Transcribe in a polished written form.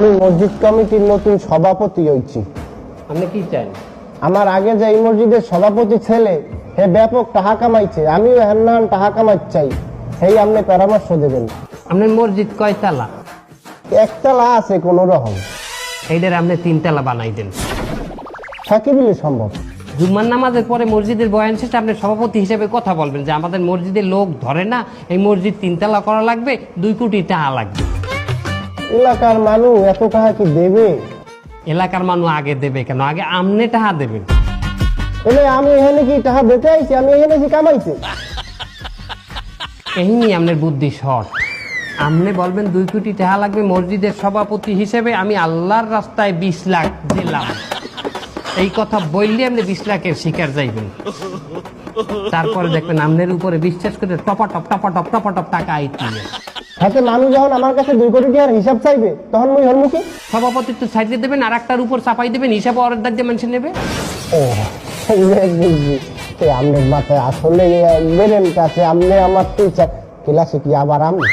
আমি মসজিদ কমিটির নতুন সভাপতি হয়েছি। আপনি কি চান? আমার আগে যে এই মসজিদের সভাপতি ছেলে হে ব্যাপক টাকা কামাইছে, আমিও হেন টাকা কামাই চাই, সেই আপনি পরামর্শ দেবেন। আপনার মসজিদ কয়তালা? একতলা আছে কোন রকম, এইটার আপনি 3 তালা বানাই দেন। থাকি বলে সম্ভব। জুম্মার নামাজের পরে মসজিদের বয়ান শেষে আপনি সভাপতি হিসেবে কথা বলবেন যে আমাদের মসজিদের লোক ধরে না, এই মসজিদ 3 তালা করা লাগবে, 2 কোটি টাকা লাগবে। এলাকার মানুষ এত টাকা কি দেবে? এলাকার মানুষ আগে দেবে কেন? আগে আমনে টাকা দেবেন। এলে আমি এখানে কি টাকা দিতে আইছি? আমি এখানে কি কামাইছি? এমনি আপনার বুদ্ধি শর্ট। আপনি বলবেন 2 কোটি টাকা লাগবে মসজিদের সভাপতি হিসেবে, আমি আল্লাহর রাস্তায় 20 লাখ দিলাম। এই কথা বললে আপনি 20 লাখের শিকার যাইবেন। তারপরে দেখবেন আপনার উপরে বিশ্বাস করে টপাটপ টাকা আইতে। হাতে মানুষ যখন আমার কাছে 2 কোটি টাকার হিসাব চাইবে তখন মুই হলমুখী। সভাপতিত্ব সাইডে দেবেন আর একটার উপর চাপাই দেবেন, হিসাব অর্ডার দাগ দিয়ে মানুষ নেবে। ও আপনার মাথায় আসলে বেরেন কাছে আপনি আমার টিচার ক্লাসে কি আবার আমি